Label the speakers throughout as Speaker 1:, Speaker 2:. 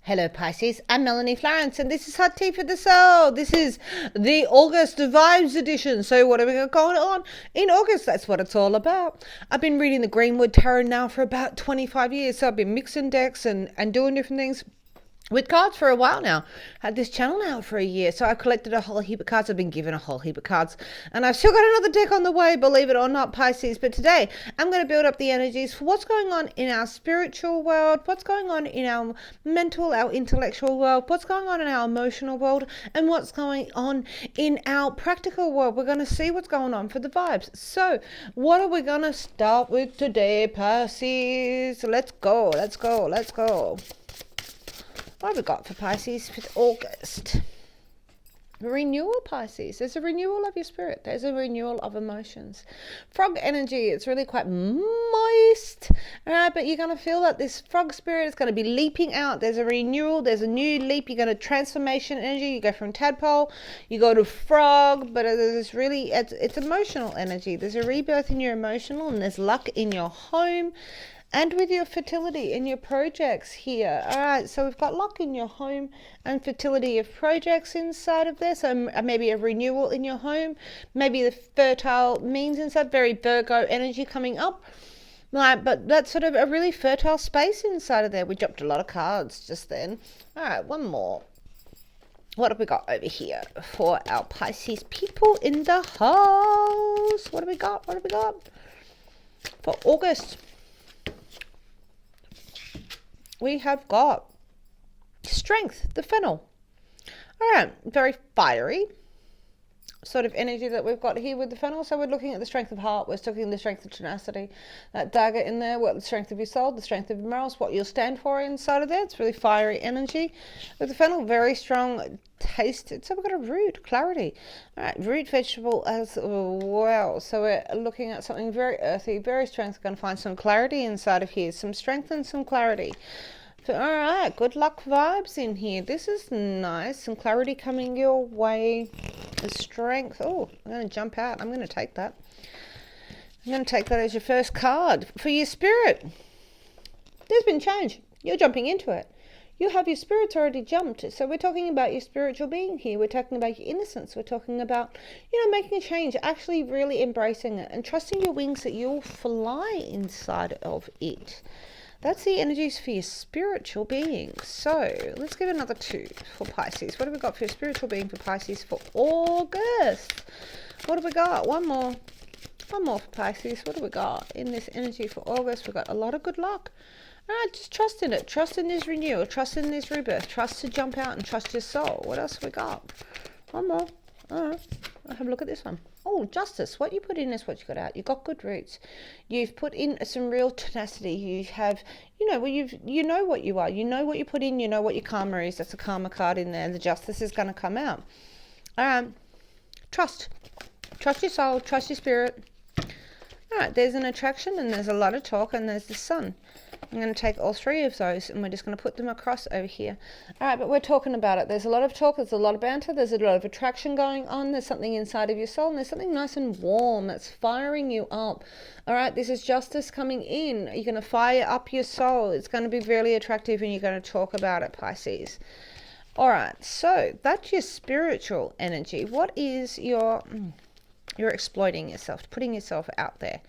Speaker 1: Hello Pisces, I'm Melanie Florence and this is Hot Tea for the Soul. This is the August Vibes edition. So what have we got going on in August? That's what it's all about. I've been reading the Greenwood Tarot now for about 25 years. So I've been mixing decks and doing different things with cards for a while now. Had this channel now for a year, so I've collected a whole heap of cards. I've been given a whole heap of cards, and I've still got another deck on the way, believe it or not, Pisces. But today I'm going to build up the energies for what's going on in our spiritual world, what's going on in our mental, our intellectual world, what's going on in our emotional world, and what's going on in our practical world. We're going to see what's going on for the vibes. So what are we going to start with today, Pisces? Let's go. What have we got for Pisces for August? Renewal, Pisces. There's a renewal of your spirit. There's a renewal of emotions. Frog energy. It's really quite moist. All right, but you're going to feel that this frog spirit is going to be leaping out. There's a renewal. There's a new leap. You're going to transformation energy. You go from tadpole, you go to frog, but there's really, it's emotional energy. There's a rebirth in your emotional, and there's luck in your home. And with your fertility and your projects here. All right, so we've got luck in your home and fertility of projects inside of this. So maybe a renewal in your home. Maybe the fertile means inside, very Virgo energy coming up. Right, but that's sort of a really fertile space inside of there. We dropped a lot of cards just then. All right, one more. What have we got over here for our Pisces people in the house? What have we got? For August? We have got strength, the fennel. All right, very fiery sort of energy that we've got here with the fennel. So we're looking at the strength of heart. We're looking at the strength of tenacity. That dagger in there, what the strength of your soul, the strength of your morals, what you'll stand for inside of there. It's really fiery energy. With the fennel, very strong taste. So we've got a root, clarity. All right, root vegetable as well. So we're looking at something very earthy, very strength. We're going to find some clarity inside of here. Some strength and some clarity. So, all right, good luck vibes in here. This is nice. Some clarity coming your way. The strength. Oh, I'm going to jump out. I'm going to take that. I'm going to take that as your first card. For your spirit, there's been change. You're jumping into it. You have your spirits already jumped. So we're talking about your spiritual being here. We're talking about your innocence. We're talking about, making a change, actually really embracing it and trusting your wings that you'll fly inside of it. That's the energies for your spiritual being. So let's give another 2 for Pisces. What have we got for your spiritual being for Pisces for August? What have we got? One more for Pisces. What have we got in this energy for August? We've got a lot of good luck. All right, just trust in it. Trust in this renewal. Trust in this rebirth. Trust to jump out and trust your soul. What else have we got? One more. All right, I'll have a look at this one. Oh, justice. What you put in is what you got out. You've got good roots. You've put in some real tenacity. You have, you know what you are. You know what you put in. You know what your karma is. That's a karma card in there. The justice is going to come out. Trust. Trust your soul. Trust your spirit. All right, there's an attraction and there's a lot of talk and there's the sun. I'm going to take all 3 of those and we're just going to put them across over here. All right, but we're talking about it. There's a lot of talk. There's a lot of banter. There's a lot of attraction going on. There's something inside of your soul and there's something nice and warm that's firing you up. All right, this is justice coming in. You're going to fire up your soul. It's going to be really attractive and you're going to talk about it, Pisces. All right, so that's your spiritual energy. What is your... You're exploiting yourself, putting yourself out there.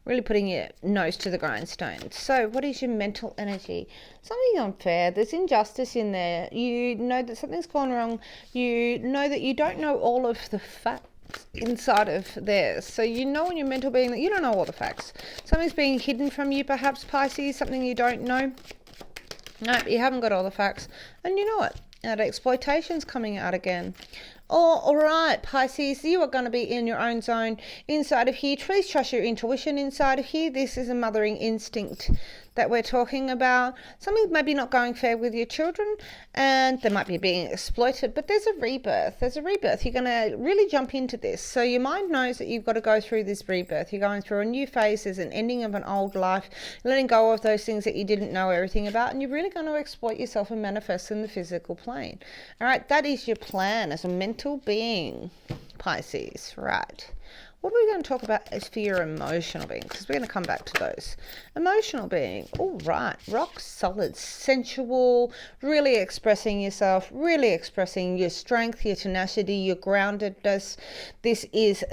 Speaker 1: Really putting your nose to the grindstone. So what is your mental energy? Something unfair. There's injustice in there. You know that something's gone wrong. You know that you don't know all of the facts inside of there. So you know in your mental being that you don't know all the facts. Something's being hidden from you, perhaps, Pisces. Something you don't know. No, you haven't got all the facts. And you know it. That exploitation's coming out again. Oh, all right, Pisces, you are going to be in your own zone inside of here. Please trust your intuition inside of here. This is a mothering instinct that we're talking about. Something maybe not going fair with your children and they might be being exploited, but there's a rebirth. You're going to really jump into this. So your mind knows that you've got to go through this rebirth. You're going through a new phase. There's an ending of an old life, letting go of those things that you didn't know everything about, and you're really going to exploit yourself and manifest in the physical plane. All right, that is your plan as a mental being, Pisces. Right. What are we going to talk about is for your emotional being? Because we're going to come back to those. Emotional being, all right, rock solid, sensual, really expressing yourself, really expressing your strength, your tenacity, your groundedness. This is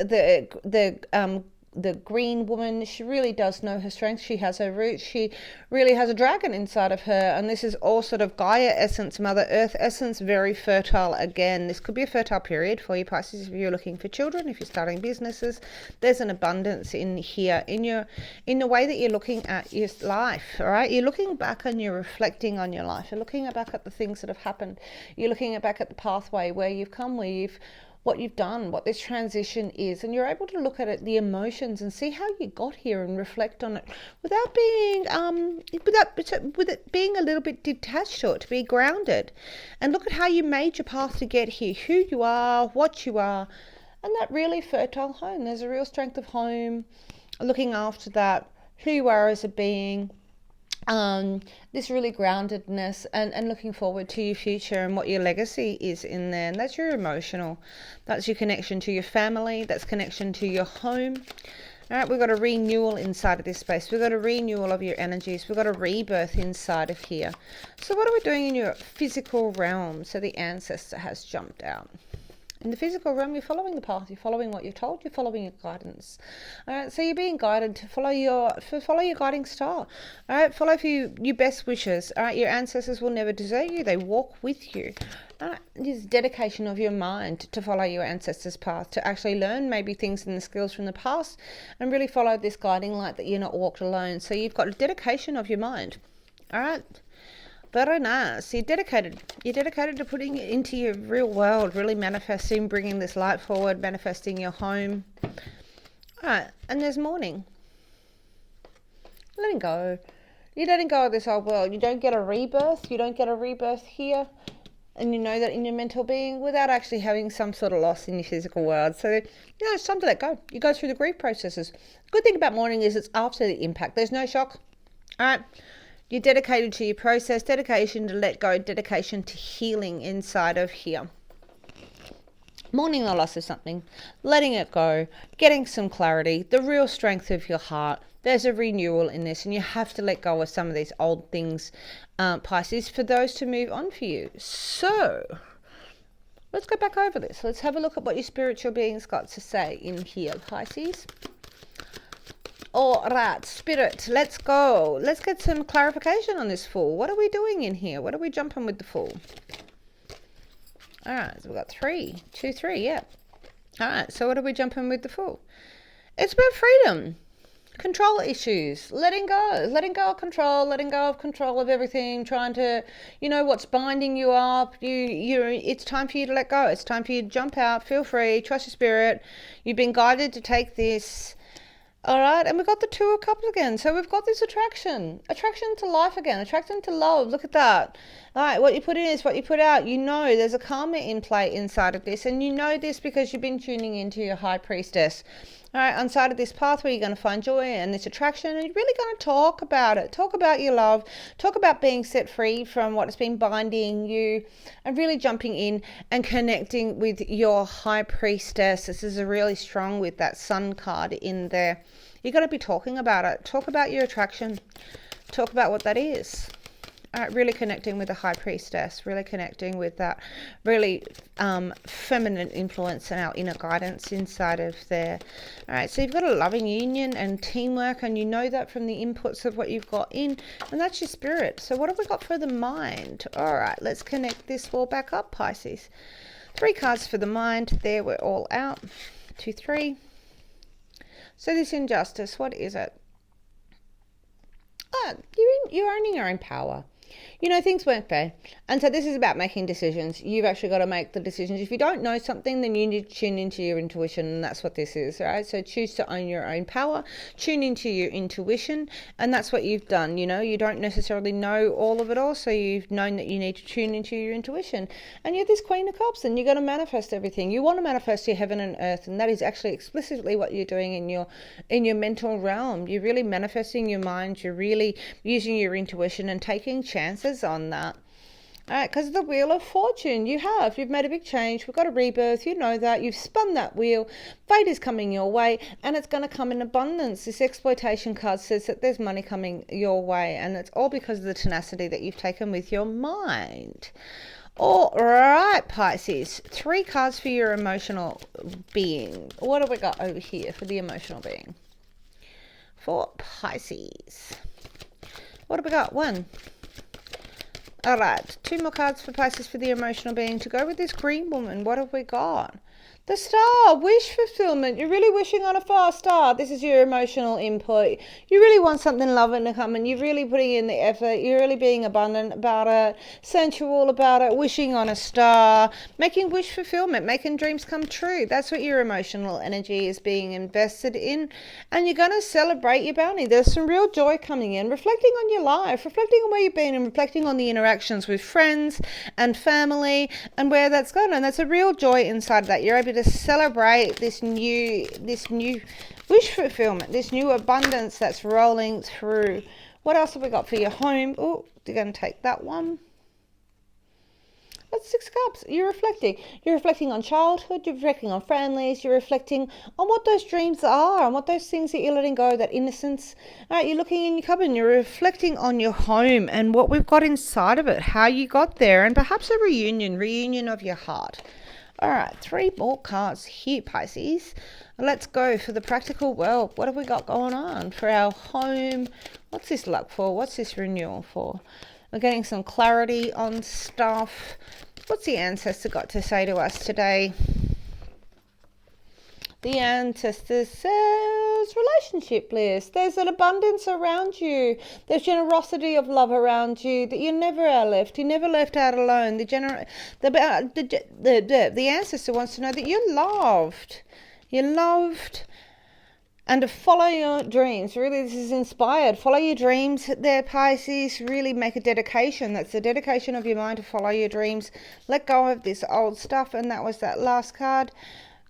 Speaker 1: the green woman. She really does know her strength. She has her roots. She really has a dragon inside of her, and this is all sort of Gaia essence, Mother Earth essence, very fertile. Again, this could be a fertile period for you, Pisces. If you're looking for children, if you're starting businesses, there's an abundance in here, in the way that you're looking at your life. All right, you're looking back and you're reflecting on your life. You're looking back at the things that have happened. You're looking back at the pathway where you've come, what you've done, what this transition is, and you're able to look at it, the emotions, and see how you got here and reflect on it without being with it being a little bit detached to it, to be grounded, and look at how you made your path to get here, who you are, what you are, and that really fertile home. There's a real strength of home, looking after that, who you are as a being. This really groundedness and looking forward to your future and what your legacy is in there. And that's your emotional. That's your connection to your family. That's connection to your home. All right, we've got a renewal inside of this space. We've got a renewal of your energies. We've got a rebirth inside of here. So what are we doing in your physical realm? So the ancestor has jumped out. In the physical realm, you're following the path, you're following what you're told, you're following your guidance. All right, so you're being guided to follow your guiding star. All right, follow for your best wishes. All right, your ancestors will never desert you, they walk with you. All right, this dedication of your mind to follow your ancestors' path, to actually learn maybe things and the skills from the past, and really follow this guiding light that you're not walked alone. So you've got a dedication of your mind. All right. Very nice. You're dedicated to putting it into your real world, really manifesting, bringing this light forward, manifesting your home. All right, and there's mourning. Letting go. You're letting go of this old world. You don't get a rebirth. You don't get a rebirth here. And you know that in your mental being without actually having some sort of loss in your physical world. So, it's time to let go. You go through the grief processes. The good thing about mourning is it's after the impact. There's no shock. All right. You're dedicated to your process, dedication to let go, dedication to healing inside of here. Mourning the loss of something, letting it go, getting some clarity, the real strength of your heart. There's a renewal in this, and you have to let go of some of these old things, Pisces, for those to move on for you. So, let's go back over this. Let's have a look at what your spiritual being's got to say in here, Pisces. All right, Spirit, let's go. Let's get some clarification on this Fool. What are we doing in here? What are we jumping with the Fool? All right, so we've got 3, 2, 3, yeah. All right, so what are we jumping with the Fool? It's about freedom, control issues, letting go of control, letting go of control of everything, trying to, what's binding you up. It's time for you to let go. It's time for you to jump out, feel free, trust your spirit. You've been guided to take this. All right, and we've got the 2 of Cups again. So we've got this attraction to life again, attraction to love. Look at that. All right, what you put in is what you put out. There's a karma in play inside of this, and you know this because you've been tuning into your high priestess. All right, inside of this path where you're going to find joy and this attraction, and you're really going to talk about it. Talk about your love. Talk about being set free from what has been binding you, and really jumping in and connecting with your high priestess. This is a really strong with that Sun card in there. You're going to be talking about it. Talk about your attraction. Talk about what that is. Really connecting with the high priestess, really connecting with that really feminine influence and our inner guidance inside of there. All right, so you've got a loving union and teamwork, and you know that from the inputs of what you've got in, and that's your spirit. So what have we got for the mind? All right, let's connect this all back up, Pisces. 3 cards for the mind. There, we're all out. 2, 3. So this injustice, what is it? You're owning your own power. Things weren't fair. And so this is about making decisions. You've actually got to make the decisions. If you don't know something, then you need to tune into your intuition, and that's what this is, right? So choose to own your own power, tune into your intuition, and that's what you've done. You don't necessarily know all of it all, so you've known that you need to tune into your intuition. And you're this Queen of Cups, and you're going to manifest everything. You want to manifest your heaven and earth, and that is actually explicitly what you're doing in your mental realm. You're really manifesting your mind. You're really using your intuition and taking chances on that. All right, because of the Wheel of Fortune, you've made a big change. We've got a rebirth. You know that. You've spun that wheel. Fate is coming your way, and it's going to come in abundance. This exploitation card says that there's money coming your way, and it's all because of the tenacity that you've taken with your mind. All right, Pisces. 3 cards for your emotional being. What have we got over here for the emotional being? For Pisces. What have we got? 1. All right, 2 more cards for Pisces for the emotional being to go with this green woman. What have we got? The Star, wish fulfillment. You're really wishing on a fast star. This is your emotional input. You really want something loving to come, and you're really putting in the effort. You're really being abundant about it, sensual about it, wishing on a star, making wish fulfillment, making dreams come true. That's what your emotional energy is being invested in, and you're going to celebrate your bounty. There's some real joy coming in, reflecting on your life, reflecting on where you've been, and reflecting on the interactions with friends and family and where that's gone. And that's a real joy inside of that. You're able to celebrate this new wish fulfillment, this new abundance that's rolling through. What else have we got for your home? Oh, you're going to take that one. That's 6 cups. You're reflecting on childhood, you're reflecting on families, you're reflecting on what those dreams are and what those things that you're letting go, that innocence. All right, you're looking in your cupboard and you're reflecting on your home and what we've got inside of it, how you got there, and perhaps a reunion of your heart. All right, 3 more cards here, Pisces. Let's go for the practical world. What have we got going on for our home? What's this luck for? What's this renewal for? We're getting some clarity on stuff. What's the ancestor got to say to us today? The ancestor says relationship bliss. There's an abundance around you. There's generosity of love around you, that you never are left. You're never left out alone. The ancestor wants to know that you're loved. You're loved. And to follow your dreams. Really, this is inspired. Follow your dreams there, Pisces. Really make a dedication. That's the dedication of your mind to follow your dreams. Let go of this old stuff. And that was that last card.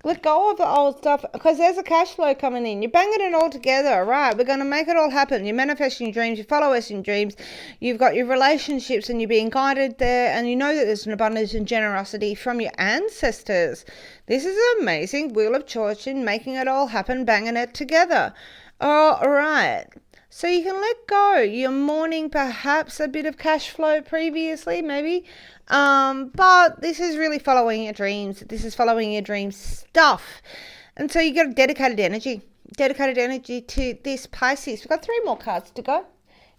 Speaker 1: Let go of the old stuff, because there's a cash flow coming in. You're banging it all together, right? We're going to make it all happen. You're manifesting your dreams. You follow us in dreams. You've got your relationships and you're being guided there. And you know that there's an abundance and generosity from your ancestors. This is an amazing Wheel of Fortune, making it all happen, banging it together. All right. So you can let go. You're mourning perhaps a bit of cash flow previously, maybe. But this is really following your dreams. This is following your dream stuff. And so you got a dedicated energy to this, Pisces. We've got 3 more cards to go.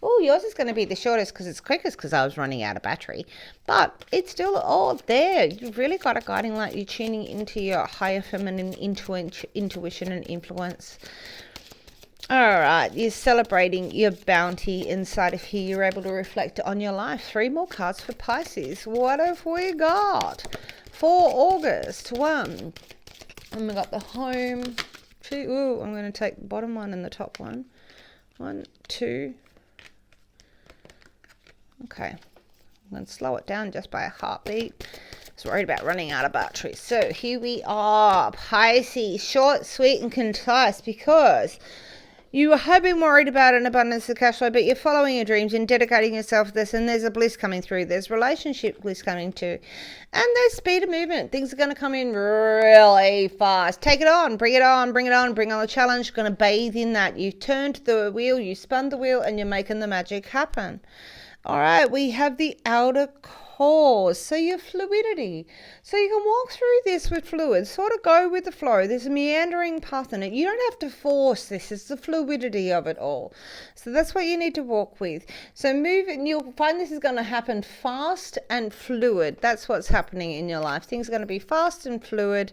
Speaker 1: Oh, yours is going to be the shortest because it's quickest, because I was running out of battery. But it's still all there. You've really got a guiding light. You're tuning into your higher feminine intuition and influence. All right, you're celebrating your bounty inside of here. You're able to reflect on your life. 3 more cards for Pisces. What have we got for August? 1. And we got the home. 2. Ooh, I'm going to take the bottom one and the top one. 1, 2. Okay. I'm going to slow it down just by a heartbeat. I was worried about running out of battery. So here we are. Pisces. Short, sweet, and concise, because you have been worried about an abundance of cash flow, but you're following your dreams and dedicating yourself to this, and there's a bliss coming through. There's relationship bliss coming too. And there's speed of movement. Things are going to come in really fast. Take it on, bring it on, bring on the challenge. You're going to bathe in that. You've turned the wheel, you spun the wheel, and you're making the magic happen. All right, we have the outer core, so your fluidity. So you can walk through this with fluid, sort of go with the flow. There's a meandering path in it. You don't have to force this. It's the fluidity of it all. So that's what you need to walk with. So move, and you'll find this is going to happen fast and fluid. That's what's happening in your life. Things are going to be fast and fluid.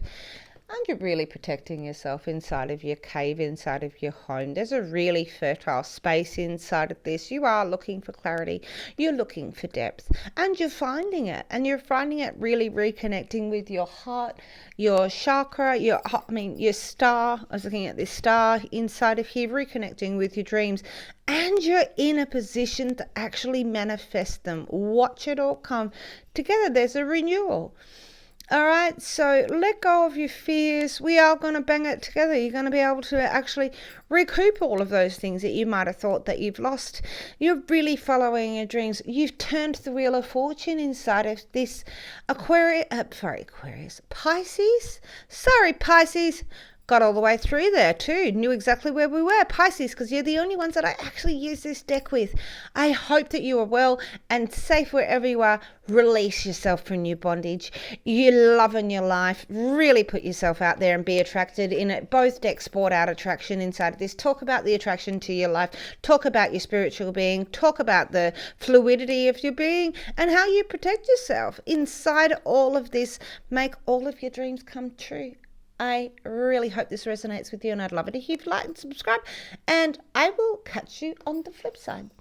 Speaker 1: And you're really protecting yourself inside of your cave, inside of your home. There's a really fertile space inside of this. You are looking for clarity. You're looking for depth. And you're finding it. And you're finding it really reconnecting with your heart, your chakra, your star. I was looking at this star inside of here, reconnecting with your dreams. And you're in a position to actually manifest them. Watch it all come together. There's a renewal. All right, so let go of your fears. We are going to bang it together. You're going to be able to actually recoup all of those things that you might have thought that you've lost. You're really following your dreams. You've turned the wheel of fortune inside of this Pisces. Sorry, Pisces. Got all the way through there too. Knew exactly where we were. Pisces, because you're the only ones that I actually use this deck with. I hope that you are well and safe wherever you are. Release yourself from your bondage. You love in your life. Really put yourself out there and be attracted in it. Both decks sport out attraction inside of this. Talk about the attraction to your life. Talk about your spiritual being. Talk about the fluidity of your being and how you protect yourself. Inside all of this, make all of your dreams come true. I really hope this resonates with you, and I'd love it if you'd like and subscribe, and I will catch you on the flip side.